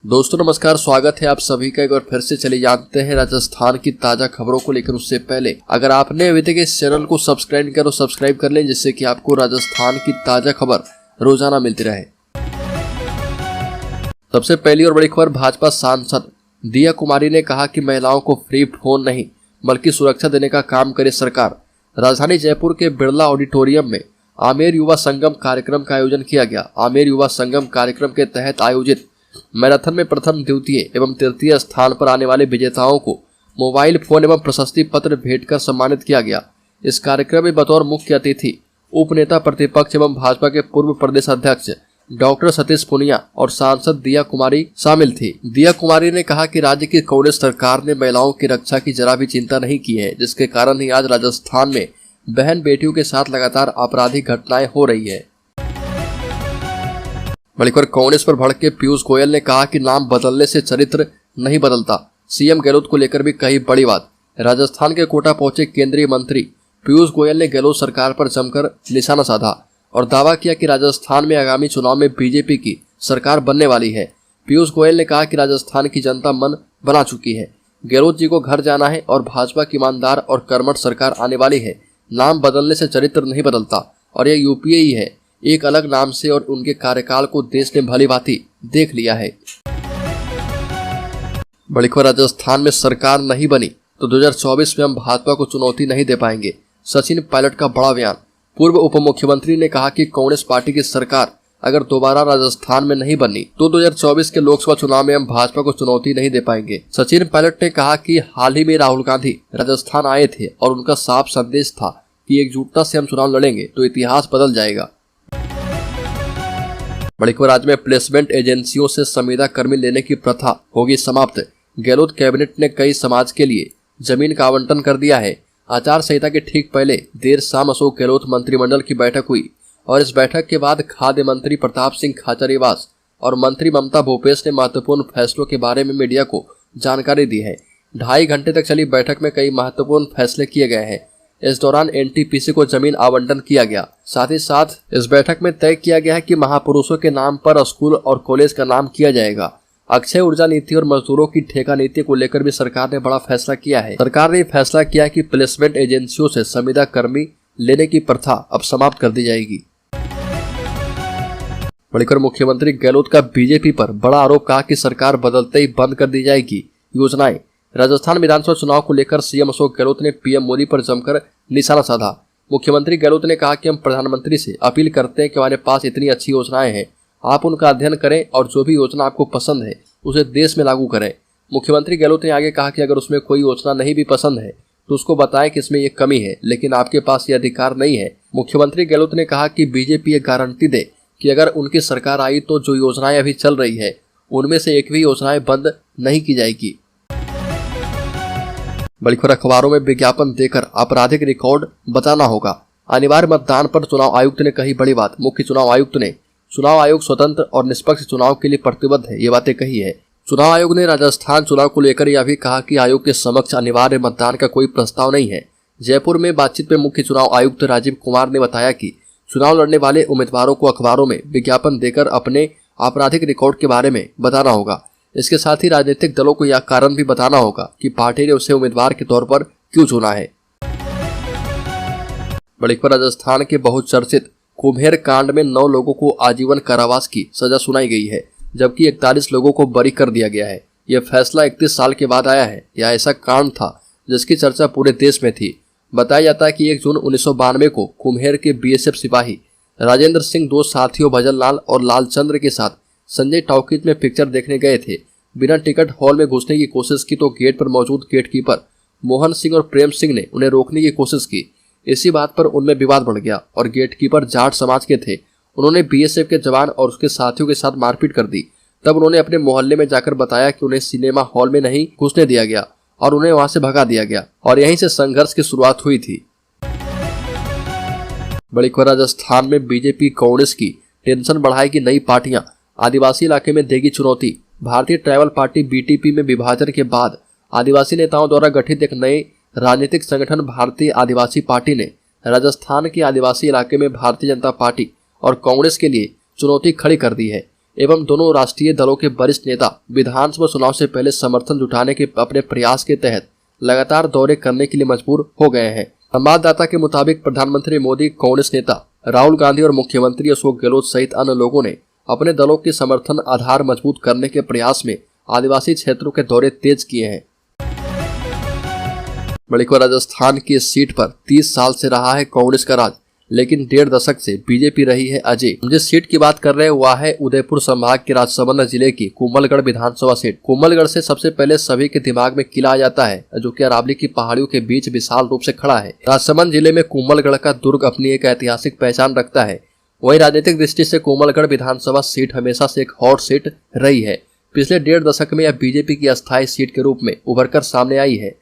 दोस्तों नमस्कार, स्वागत है आप सभी का एक बार फिर से। चलिए जानते हैं राजस्थान की ताजा खबरों को लेकर। उससे पहले अगर आपने अभी तक इस चैनल को सब्सक्राइब करो सब्सक्राइब कर लें, जिससे कि आपको राजस्थान की ताजा खबर रोजाना मिलती रहे। सबसे पहली और बड़ी खबर, भाजपा सांसद दिया कुमारी ने कहा कि महिलाओं को फ्री फोन नहीं बल्कि सुरक्षा देने का काम करे सरकार। राजधानी जयपुर के बिरला ऑडिटोरियम में आमेर युवा संगम कार्यक्रम का आयोजन किया गया। आमेर युवा संगम कार्यक्रम के तहत आयोजित मैराथन में प्रथम, द्वितीय एवं तृतीय स्थान पर आने वाले विजेताओं को मोबाइल फोन एवं प्रशस्ति पत्र भेंट कर सम्मानित किया गया। इस कार्यक्रम में बतौर मुख्य अतिथि उपनेता प्रतिपक्ष एवं भाजपा के पूर्व प्रदेश अध्यक्ष डॉक्टर सतीश पुनिया और सांसद दिया कुमारी शामिल थी। दिया कुमारी ने कहा कि राज्य की कांग्रेस सरकार ने महिलाओं की रक्षा की जरा भी चिंता नहीं की है, जिसके कारण ही आज राजस्थान में बहन बेटियों के साथ लगातार आपराधिक घटनाएं हो रही है। बड़ी खबर, कांग्रेस पर भड़के पीयूष गोयल ने कहा कि नाम बदलने से चरित्र नहीं बदलता। सीएम गहलोत को लेकर भी कही बड़ी बात। राजस्थान के कोटा पहुंचे केंद्रीय मंत्री पीयूष गोयल ने गहलोत सरकार पर जमकर निशाना साधा और दावा किया कि राजस्थान में आगामी चुनाव में बीजेपी की सरकार बनने वाली है। पीयूष गोयल ने कहा कि राजस्थान की जनता मन बना चुकी है, गहलोत जी को घर जाना है और भाजपा की ईमानदार और कर्मठ सरकार आने वाली है। नाम बदलने से चरित्र नहीं बदलता और यह यूपीए ही है, एक अलग नाम से, और उनके कार्यकाल को देश ने भली भांति देख लिया है। बड़ी खबर, राजस्थान में सरकार नहीं बनी तो 2024 में हम भाजपा को चुनौती नहीं दे पाएंगे। सचिन पायलट का बड़ा बयान। पूर्व उप मुख्यमंत्री ने कहा कि कांग्रेस पार्टी की सरकार अगर दोबारा राजस्थान में नहीं बनी तो 2024 के लोकसभा चुनाव में हम भाजपा को चुनौती नहीं दे पाएंगे। सचिन पायलट ने कहा कि हाल ही में राहुल गांधी राजस्थान आए थे और उनका साफ संदेश था कि एकजुटता से हम चुनाव लड़ेंगे तो इतिहास बदल जाएगा। बड़ी खबर, राज्य में प्लेसमेंट एजेंसियों से संविदा कर्मी लेने की प्रथा होगी समाप्त। गहलोत कैबिनेट ने कई समाज के लिए जमीन का आवंटन कर दिया है। आचार संहिता के ठीक पहले देर शाम अशोक गहलोत मंत्रिमंडल की बैठक हुई और इस बैठक के बाद खाद्य मंत्री प्रताप सिंह खाचरियावास और मंत्री ममता भूपेश ने महत्वपूर्ण फैसलों के बारे में मीडिया को जानकारी दी है। 2.5 घंटे तक चली बैठक में कई महत्वपूर्ण फैसले किए गए हैं। इस दौरान एनटीपीसी को जमीन आवंटन किया गया। साथ ही साथ इस बैठक में तय किया गया है कि महापुरुषों के नाम पर स्कूल और कॉलेज का नाम किया जाएगा। अक्षय ऊर्जा नीति और मजदूरों की ठेका नीति को लेकर भी सरकार ने बड़ा फैसला किया है। सरकार ने फैसला किया कि प्लेसमेंट एजेंसियों से संविदा कर्मी लेने की प्रथा अब समाप्त कर दी जाएगी। बढ़कर मुख्यमंत्री गहलोत का बीजेपी पर बड़ा आरोप, कहा कि सरकार बदलते ही बंद कर दी जाएगी योजनाएं। राजस्थान विधानसभा चुनाव को लेकर सीएम अशोक गहलोत ने पीएम मोदी पर जमकर निशाना साधा। मुख्यमंत्री गहलोत ने कहा कि हम प्रधानमंत्री से अपील करते हैं कि हमारे पास इतनी अच्छी योजनाएं हैं, आप उनका अध्ययन करें और जो भी योजना आपको पसंद है उसे देश में लागू करें। मुख्यमंत्री गहलोत ने आगे कहा कि अगर उसमें कोई योजना नहीं भी पसंद है तो उसको बताएं कि इसमें ये कमी है, लेकिन आपके पास ये अधिकार नहीं है। मुख्यमंत्री गहलोत ने कहा कि बीजेपी ये गारंटी दे कि अगर उनकी सरकार आई तो जो योजनाएं अभी चल रही है उनमें से एक भी योजनाएं बंद नहीं की जाएगी। बड़ी खबर, अखबारों में विज्ञापन देकर आपराधिक रिकॉर्ड बताना होगा। अनिवार्य मतदान पर चुनाव आयुक्त ने कही बड़ी बात। मुख्य चुनाव आयुक्त ने चुनाव आयोग स्वतंत्र और निष्पक्ष चुनाव के लिए प्रतिबद्ध है, ये बातें कही है। चुनाव आयोग ने राजस्थान चुनाव को लेकर यह भी कहा कि आयोग के समक्ष अनिवार्य मतदान का कोई प्रस्ताव नहीं है। जयपुर में बातचीत में मुख्य चुनाव आयुक्त राजीव कुमार ने बताया कि चुनाव लड़ने वाले उम्मीदवारों को अखबारों में विज्ञापन देकर अपने आपराधिक रिकॉर्ड के बारे में बताना होगा। इसके साथ ही राजनीतिक दलों को यह कारण भी बताना होगा कि पार्टी ने उसे उम्मीदवार के तौर पर क्यों चुना है। बड़ी खबर, राजस्थान के बहुचर्चित कुम्हेर कांड में 9 लोगों को आजीवन कारावास की सजा सुनाई गई है, जबकि 41 लोगों को बरी कर दिया गया है। यह फैसला 31 साल के बाद आया है। यह ऐसा कांड था जिसकी चर्चा पूरे देश में थी। बताया जाता है कि 1 जून 1992 को कुम्हेर के बीएसएफ सिपाही राजेंद्र सिंह 2 साथियों भजन लाल और लालचंद्र के साथ संजय टॉकीज में पिक्चर देखने गए थे। बिना टिकट हॉल में घुसने की कोशिश की तो गेट पर मौजूद गेटकीपर मोहन सिंह और प्रेम सिंह ने उन्हें रोकने की कोशिश की। इसी बात पर उनमें विवाद बढ़ गया और गेटकीपर जाट समाज के थे। उन्होंने बीएसएफ के जवान और उसके साथियों के साथ मारपीट कर दी। तब उन्होंने अपने मोहल्ले में जाकर बताया कि उन्हें सिनेमा हॉल में नहीं घुसने दिया गया और उन्हें वहां से भगा दिया गया और यहीं से संघर्ष की शुरुआत हुई थी। बड़ी खबर, राजस्थान में बीजेपी कांग्रेस की टेंशन बढ़ाएगी नई पार्टियां, आदिवासी इलाके में देगी चुनौती। भारतीय ट्राइबल पार्टी बीटीपी में विभाजन के बाद आदिवासी नेताओं द्वारा गठित एक नए राजनीतिक संगठन भारतीय आदिवासी पार्टी ने राजस्थान के आदिवासी इलाके में भारतीय जनता पार्टी और कांग्रेस के लिए चुनौती खड़ी कर दी है। एवं दोनों राष्ट्रीय दलों के वरिष्ठ नेता विधानसभा चुनाव से पहले समर्थन जुटाने के अपने प्रयास के तहत लगातार दौरे करने के लिए मजबूर हो गए हैं। संवाददाता के मुताबिक प्रधानमंत्री मोदी, कांग्रेस नेता राहुल गांधी और मुख्यमंत्री अशोक गहलोत सहित अन्य लोगों ने अपने दलों के समर्थन आधार मजबूत करने के प्रयास में आदिवासी क्षेत्रों के दौरे तेज किए हैं। बड़ीखोर राजस्थान की इस सीट पर 30 साल से रहा है कांग्रेस का राज, लेकिन 1.5 दशक से बीजेपी रही है अजय। जिस सीट की बात कर रहे हैं वह है उदयपुर संभाग के राजसमंद जिले की कोमलगढ़ विधानसभा सीट। कोमलगढ़ से सबसे पहले सभी के दिमाग में किला आ जाता है, जो कि अरावली की पहाड़ियों के बीच विशाल रूप से खड़ा है। राजसमंद जिले में कोमलगढ़ का दुर्ग अपनी एक ऐतिहासिक पहचान रखता है। वही राजनीतिक दृष्टि से कोमलगढ़ विधानसभा सीट हमेशा से एक हॉट सीट रही है। पिछले 1.5 दशक में यह बीजेपी की अस्थायी सीट के रूप में उभरकर सामने आई है।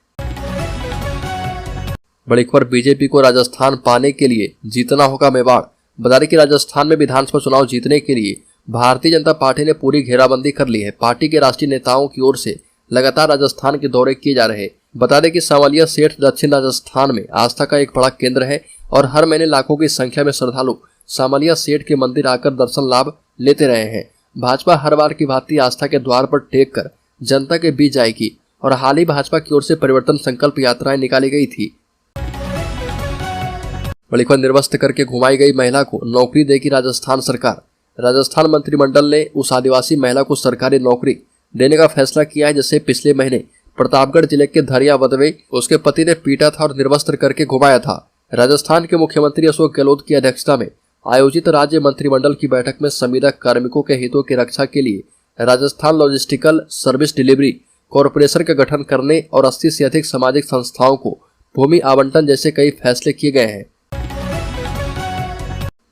बड़ीखोर बीजेपी को राजस्थान पाने के लिए जीतना होगा मेवाड़। बता दें कि राजस्थान में विधानसभा चुनाव जीतने के लिए भारतीय जनता पार्टी ने पूरी घेराबंदी कर ली है। पार्टी के राष्ट्रीय नेताओं की ओर से लगातार राजस्थान के दौरे किए जा रहे हैं। बता दें कि सांवलिया सेठ दक्षिण राजस्थान में आस्था का एक बड़ा केंद्र है और हर महीने लाखों की संख्या में श्रद्धालु सांवलिया सेठ के मंदिर आकर दर्शन लाभ लेते रहे हैं। भाजपा हर बार की भांति आस्था के द्वार पर टेक कर जनता के बीच जाएगी और हाल ही भाजपा की ओर से परिवर्तन संकल्प यात्राएं निकाली गई थी। बड़ीखोर निर्वस्त्र करके घुमाई गई महिला को नौकरी देगी राजस्थान सरकार। राजस्थान मंत्रिमंडल ने उस आदिवासी महिला को सरकारी नौकरी देने का फैसला किया है जिसे पिछले महीने प्रतापगढ़ जिले के धरिया वदवे उसके पति ने पीटा था और निर्वस्त्र करके घुमाया था। राजस्थान के मुख्यमंत्री अशोक गहलोत की अध्यक्षता में आयोजित राज्य मंत्रिमंडल की बैठक में संविदा कार्मिकों के हितों की रक्षा के लिए Rajasthan logistical service delivery corporation का गठन करने और 80 से अधिक सामाजिक संस्थाओं को भूमि आवंटन जैसे कई फैसले किए गए हैं।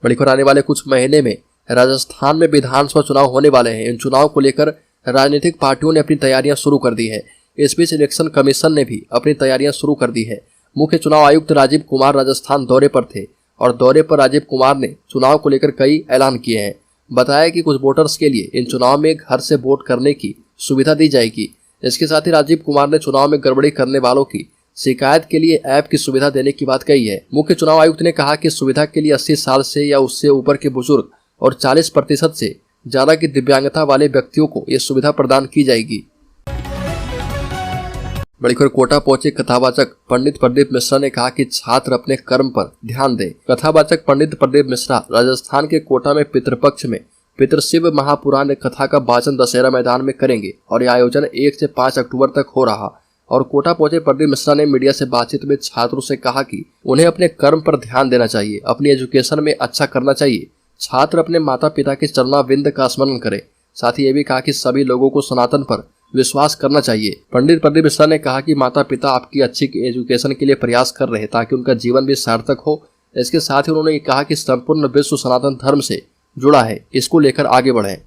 बड़ीखोर आने वाले कुछ महीने में राजस्थान में विधानसभा चुनाव होने वाले हैं। इन चुनाव को लेकर राजनीतिक पार्टियों ने अपनी तैयारियां शुरू कर दी है। इस बीच इलेक्शन कमीशन ने भी अपनी तैयारियां शुरू कर दी है। मुख्य चुनाव आयुक्त राजीव कुमार राजस्थान दौरे पर थे और दौरे पर राजीव कुमार ने चुनाव को लेकर कई ऐलान किए हैं। बताया कि कुछ वोटर्स के लिए इन चुनाव में घर से वोट करने की सुविधा दी जाएगी। इसके साथ ही राजीव कुमार ने चुनाव में गड़बड़ी करने वालों की शिकायत के लिए ऐप की सुविधा देने की बात कही है। मुख्य चुनाव आयुक्त ने कहा कि सुविधा के लिए 80 साल से या उससे ऊपर के बुजुर्ग और 40% से ज्यादा की दिव्यांगता वाले व्यक्तियों को यह सुविधा प्रदान की जाएगी। बड़ीखोर कोटा पहुंचे कथावाचक पंडित प्रदीप मिश्रा ने कहा कि छात्र अपने कर्म पर ध्यान दें। कथावाचक पंडित प्रदीप मिश्रा राजस्थान के कोटा में पितृपक्ष में पितृशिव महापुराण कथा का वाचन दशहरा मैदान में करेंगे और यह आयोजन 1 से 5 अक्टूबर तक हो रहा। और कोटा पहुंचे प्रदीप मिश्रा ने मीडिया से बातचीत में छात्रों से कहा कि उन्हें अपने कर्म पर ध्यान देना चाहिए, अपनी एजुकेशन में अच्छा करना चाहिए। छात्र अपने माता पिता के चरणाविंद का स्मरण करें। साथ ही ये भी कहा कि सभी लोगों को सनातन पर विश्वास करना चाहिए। पंडित प्रदीप मिश्रा ने कहा कि माता पिता आपकी अच्छी एजुकेशन के लिए प्रयास कर रहे हैं ताकि उनका जीवन भी सार्थक हो। इसके साथ ही उन्होंने कहा कि संपूर्ण विश्व सनातन धर्म से जुड़ा है, इसको लेकर आगे बढ़े।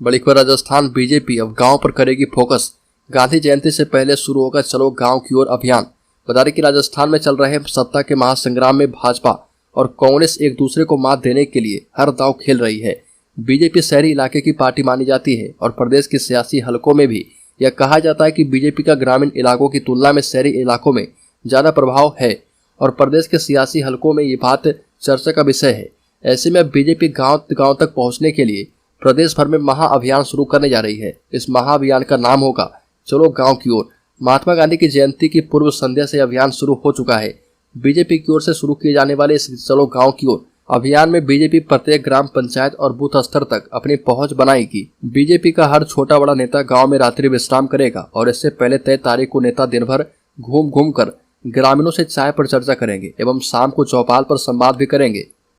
बड़ीखोर राजस्थान बीजेपी अब गाँव पर करेगी फोकस। गांधी जयंती से पहले शुरू होगा चलो गांव की ओर अभियान। बता दें कि राजस्थान में चल रहे सत्ता के महासंग्राम में भाजपा और कांग्रेस एक दूसरे को मात देने के लिए हर दांव खेल रही है। बीजेपी शहरी इलाके की पार्टी मानी जाती है और प्रदेश के सियासी हलकों में भी यह कहा जाता है कि बीजेपी का ग्रामीण इलाकों की तुलना में शहरी इलाकों में ज्यादा प्रभाव है और प्रदेश के सियासी हलकों में ये बात चर्चा का विषय है। ऐसे में बीजेपी गाँव गाँव तक पहुँचने के लिए प्रदेश भर में महाअभियान शुरू करने जा रही है। इस महाअभियान का नाम होगा चलो गांव की ओर। महात्मा गांधी की जयंती की पूर्व संध्या से अभियान शुरू हो चुका है। बीजेपी की ओर से शुरू किए जाने वाले इस चलो गांव की ओर अभियान में बीजेपी प्रत्येक ग्राम पंचायत और बूथ स्तर तक अपनी पहुंच बनाएगी। बीजेपी का हर छोटा बड़ा नेता गांव में रात्रि विश्राम करेगा और इससे पहले तय तारीख को नेता दिन भर घूम घूम कर ग्रामीणों से चाय पर चर्चा करेंगे एवं शाम को चौपाल पर संवाद भी करेंगे।